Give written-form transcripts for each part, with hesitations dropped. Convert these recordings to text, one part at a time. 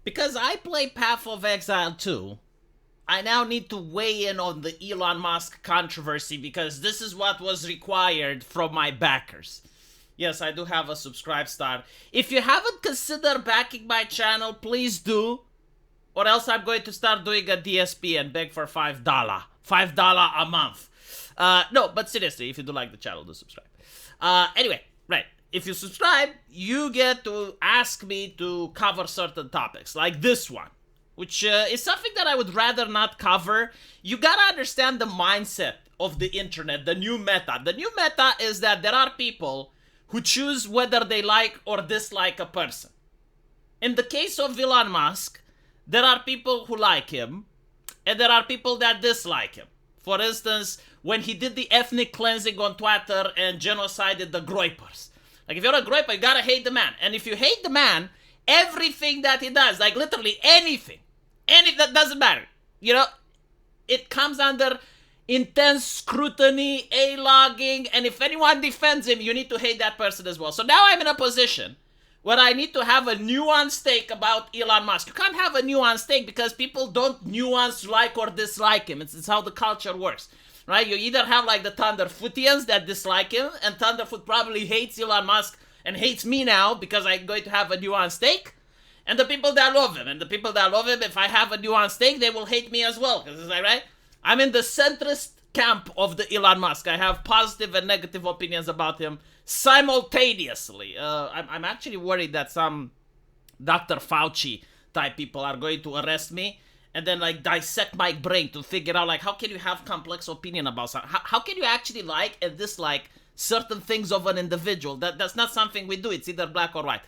Because I play Path of Exile 2, I now need to weigh in on the Elon Musk controversy because this is what was required from my backers. Yes, I do have a subscribe star. If you haven't considered backing my channel, please do. Or else I'm going to start doing a DSP and beg for $5. $5 a month. No, but seriously, if you do like the channel, do subscribe. Anyway, right. If you subscribe, you get to ask me to cover certain topics, like this one, which is something that I would rather not cover. You gotta understand the mindset of the internet, the new meta. The new meta is that there are people who choose whether they like or dislike a person. In the case of Elon Musk, there are people who like him, and there are people that dislike him. For instance, when he did the ethnic cleansing on Twitter and genocided the Groypers. Like, if you're a Groyper, you gotta hate the man. And if you hate the man, everything that he does, like literally anything that doesn't matter, you know, it comes under intense scrutiny, A-logging, and if anyone defends him, you need to hate that person as well. So now I'm in a position where I need to have a nuanced take about Elon Musk. You can't have a nuanced take because people don't nuance like or dislike him. It's how the culture works, right? You either have like the Thunderfootians that dislike him, and Thunderfoot probably hates Elon Musk and hates me now because I'm going to have a nuanced take, and the people that love him. And the people that love him, if I have a nuanced take, they will hate me as well. Because it's like, right? I'm in the centrist camp of the Elon Musk. I have positive and negative opinions about him simultaneously. I'm actually worried that some Dr. Fauci type people are going to arrest me and then like dissect my brain to figure out like how can you have complex opinion about something? How can you actually like and dislike certain things of an individual? That's not something we do. It's either black or white.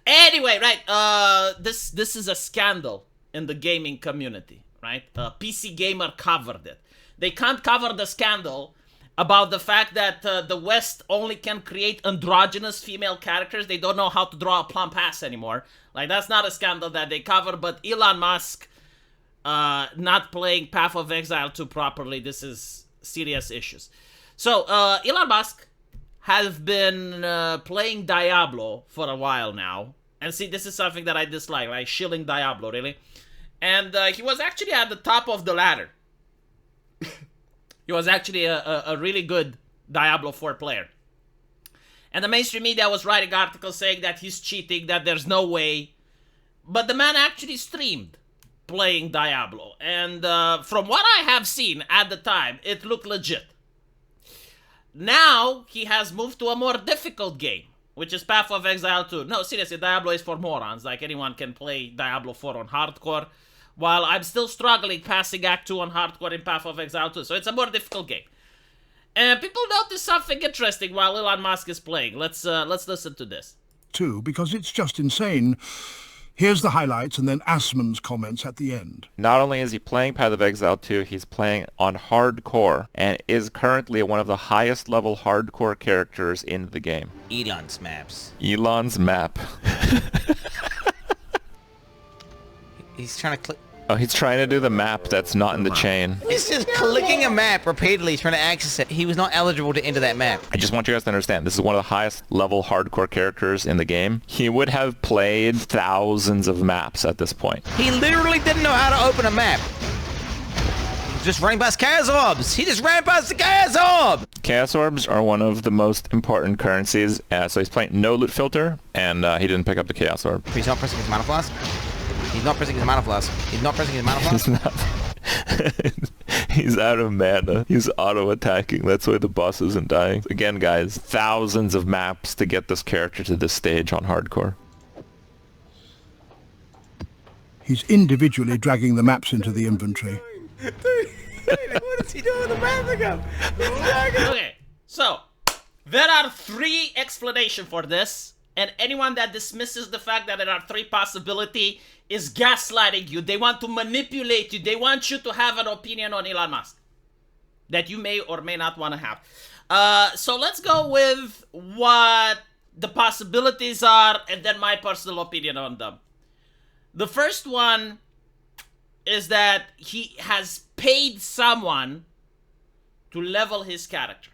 Anyway, right? This is a scandal in the gaming community, right? PC Gamer covered it. They can't cover the scandal about the fact that the West only can create androgynous female characters. They don't know how to draw a plump ass anymore. Like, that's not a scandal that they cover, but Elon Musk not playing Path of Exile 2 properly, this is serious issues. So, Elon Musk has been playing Diablo for a while now. And see, this is something that I dislike, like shilling Diablo, really. And he was actually at the top of the ladder. He was actually a really good Diablo 4 player. And the mainstream media was writing articles saying that he's cheating, that there's no way. But the man actually streamed playing Diablo. And from what I have seen at the time, it looked legit. Now, he has moved to a more difficult game, which is Path of Exile 2. No, seriously, Diablo is for morons. Like, anyone can play Diablo 4 on hardcore, while I'm still struggling passing Act 2 on hardcore in Path of Exile 2. So it's a more difficult game. And people notice something interesting while Elon Musk is playing. Let's listen to this. Too, because it's just insane. Here's the highlights and then Assman's comments at the end. Not only is he playing Path of Exile 2, he's playing on hardcore and is currently one of the highest level hardcore characters in the game. Elon's maps. Elon's map. He's trying to click. Oh, he's trying to do the map that's not in the chain. He's just clicking a map repeatedly, trying to access it. He was not eligible to enter that map. I just want you guys to understand, this is one of the highest level hardcore characters in the game. He would have played thousands of maps at this point. He literally didn't know how to open a map. Just running past Chaos Orbs. He just ran past the Chaos Orb. Chaos Orbs are one of the most important currencies. So he's playing no loot filter, and he didn't pick up the Chaos Orb. He's not pressing his mana flask. He's not pressing his mana flask. He's not pressing his mana flask. He's not. He's out of mana. He's auto-attacking. That's why the boss isn't dying. Again, guys, thousands of maps to get this character to this stage on hardcore. He's individually dragging the maps into the inventory. What is he doing with the map again? Okay, so there are 3 explanations for this, and anyone that dismisses the fact that there are 3 possibilities is gaslighting you. They want to manipulate you. They want you to have an opinion on Elon Musk that you may or may not want to have. So let's go with what the possibilities are and then my personal opinion on them. The first one is that he has paid someone to level his character.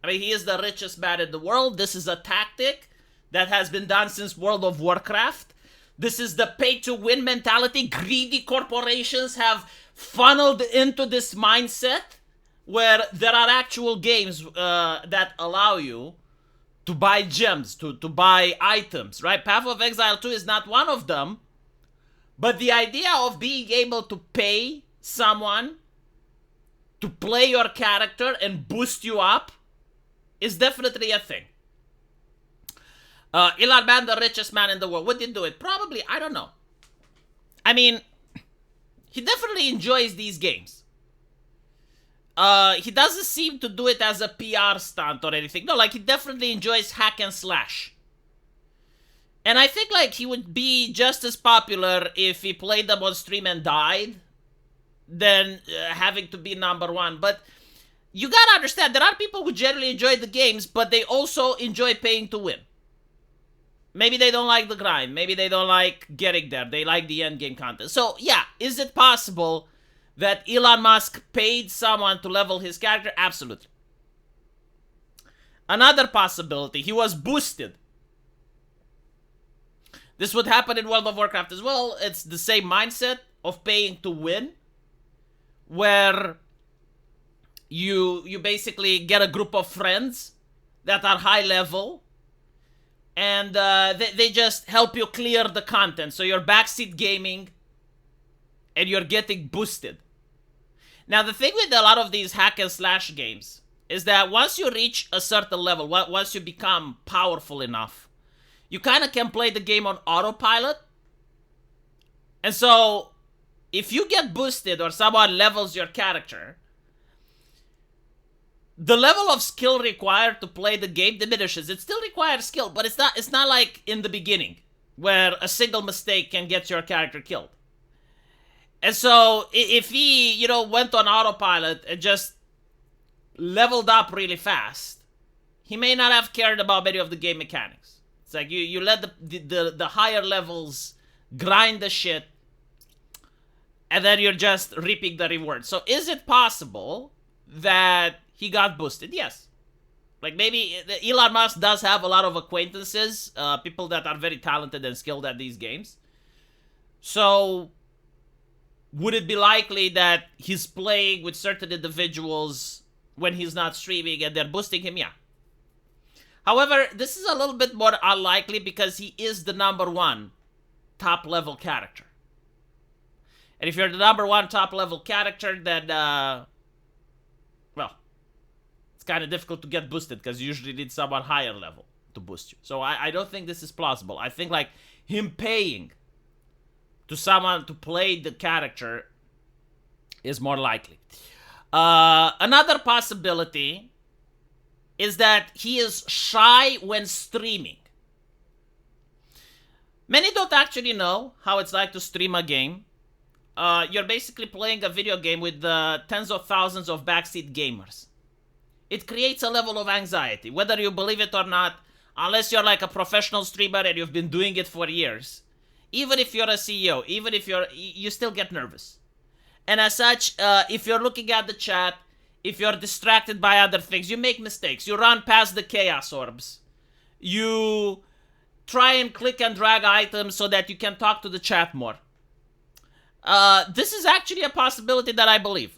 I mean, he is the richest man in the world. This is a tactic that has been done since World of Warcraft. This is the pay-to-win mentality. Greedy corporations have funneled into this mindset where there are actual games that allow you to buy gems, to buy items, right? Path of Exile 2 is not one of them. But the idea of being able to pay someone to play your character and boost you up is definitely a thing. Elon Musk, the richest man in the world. Would he do it? Probably. I don't know. I mean, he definitely enjoys these games. He doesn't seem to do it as a PR stunt or anything. No, like, he definitely enjoys hack and slash. And I think, like, he would be just as popular if he played them on stream and died than having to be number one. But you gotta understand, there are people who generally enjoy the games, but they also enjoy paying to win. Maybe they don't like the grind. Maybe they don't like getting there. They like the end game content. So, yeah, is it possible that Elon Musk paid someone to level his character? Absolutely. Another possibility, he was boosted. This would happen in World of Warcraft as well. It's the same mindset of paying to win, where you basically get a group of friends that are high level, and they just help you clear the content. So you're backseat gaming, and you're getting boosted. Now, the thing with a lot of these hack and slash games is that once you reach a certain level, once you become powerful enough, you kind of can play the game on autopilot. And so, if you get boosted or someone levels your character, the level of skill required to play the game diminishes. It still requires skill, but it's not like in the beginning, where a single mistake can get your character killed. And so, if he, went on autopilot and just leveled up really fast, he may not have cared about many of the game mechanics. It's like you let the higher levels grind the shit, and then you're just reaping the reward. So is it possible that he got boosted? Yes. Like, maybe Elon Musk does have a lot of acquaintances, people that are very talented and skilled at these games. So would it be likely that he's playing with certain individuals when he's not streaming and they're boosting him? Yeah. However, this is a little bit more unlikely because he is the number one top-level character. And if you're the number one top-level character, then, well, it's kind of difficult to get boosted because you usually need someone higher level to boost you. So I don't think this is plausible. I think, like, him paying to someone to play the character is more likely. Another possibility is that he is shy when streaming. Many don't actually know how it's like to stream a game. You're basically playing a video game with tens of thousands of backseat gamers. It creates a level of anxiety, whether you believe it or not, unless you're like a professional streamer and you've been doing it for years. Even if you're a CEO, even if you still get nervous. And as such, if you're looking at the chat, if you're distracted by other things, you make mistakes. You run past the chaos orbs. You try and click and drag items so that you can talk to the chat more. This is actually a possibility that I believe.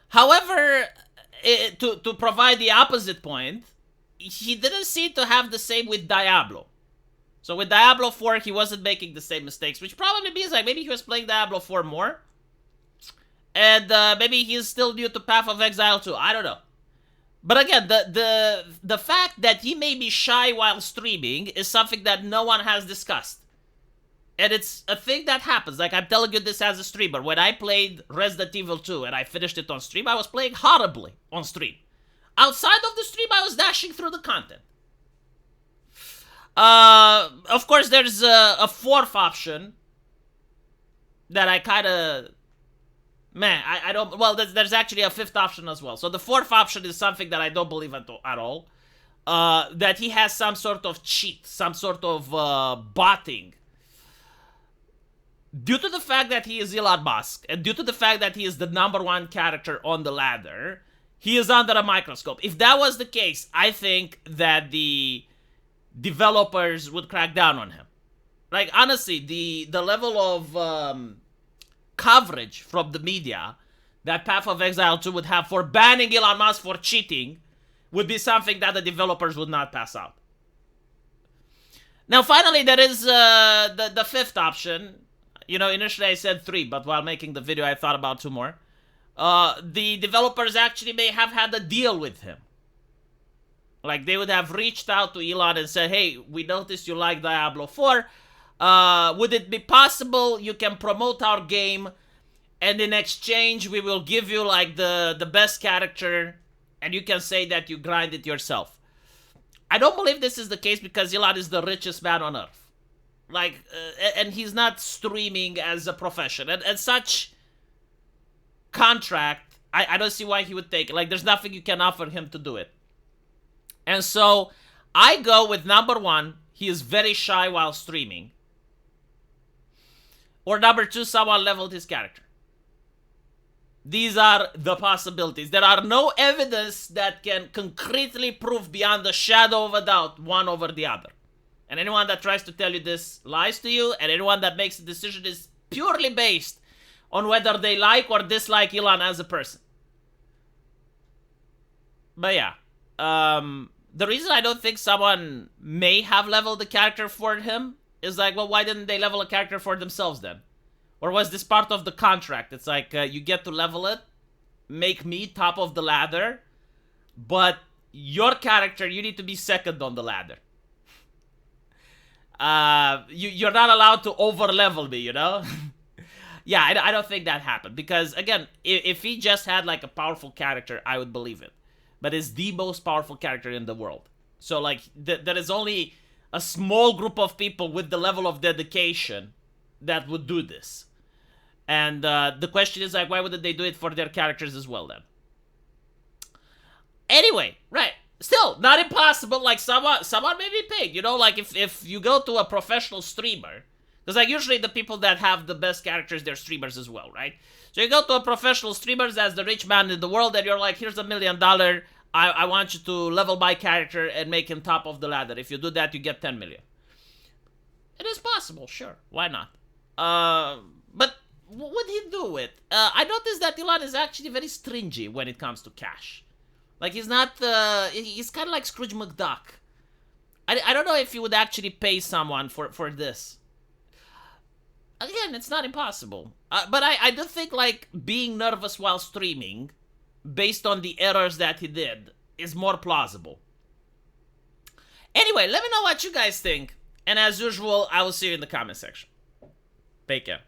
However, to provide the opposite point, he didn't seem to have the same with Diablo. So with Diablo 4, he wasn't making the same mistakes, which probably means like maybe he was playing Diablo 4 more. And maybe he's still new to Path of Exile 2. I don't know. But again, the fact that he may be shy while streaming is something that no one has discussed. And it's a thing that happens. Like, I'm telling you this as a streamer. When I played Resident Evil 2 and I finished it on stream, I was playing horribly on stream. Outside of the stream, I was dashing through the content. Of course, there's a fourth option that I kind of... I don't... Well, there's actually a fifth option as well. So the fourth option is something that I don't believe at all. That he has some sort of cheat, some sort of botting. Due to the fact that he is Elon Musk, and due to the fact that he is the #1 character on the ladder, he is under a microscope. If that was the case, I think that the developers would crack down on him. Like, honestly, the level of coverage from the media that Path of Exile 2 would have for banning Elon Musk for cheating would be something that the developers would not pass out. Now, finally, there is the fifth option. You know, initially I said 3, but while making the video, I thought about 2 more. The developers actually may have had a deal with him. Like, they would have reached out to Elon and said, hey, we noticed you like Diablo 4. Would it be possible you can promote our game, and in exchange we will give you like the best character, and you can say that you grind it yourself. I don't believe this is the case because Elon is the richest man on earth. Like, and he's not streaming as a profession. And such contract, I don't see why he would take it. Like, there's nothing you can offer him to do it. And so, I go with number 1, he is very shy while streaming. Or number 2, someone leveled his character. These are the possibilities. There are no evidence that can concretely prove beyond the shadow of a doubt one over the other. And anyone that tries to tell you this lies to you, and anyone that makes a decision is purely based on whether they like or dislike Elon as a person. But yeah, the reason I don't think someone may have leveled the character for him is like, well, why didn't they level a character for themselves then? Or was this part of the contract? It's like, you get to level it, make me top of the ladder, but your character, you need to be second on the ladder. You're not allowed to over-level me, you know? Yeah, I don't think that happened. Because, again, if he just had, like, a powerful character, I would believe it. But it's the most powerful character in the world. So, like, there is only a small group of people with the level of dedication that would do this. And the question is, like, why wouldn't they do it for their characters as well, then? Anyway, right. Still, not impossible. Like, someone may be paid. You know, like, if you go to a professional streamer, because, like, usually the people that have the best characters, they're streamers as well, right? So you go to a professional streamer as the rich man in the world, and you're like, here's $1 million. I want you to level my character and make him top of the ladder. If you do that, you get 10 million. It is possible, sure. Why not? But what would he do it? I noticed that Elon is actually very stingy when it comes to cash. Like, he's not, he's kind of like Scrooge McDuck. I don't know if he would actually pay someone for this. Again, it's not impossible. But I do think, like, being nervous while streaming, based on the errors that he did, is more plausible. Anyway, let me know what you guys think. And as usual, I will see you in the comment section. Take care.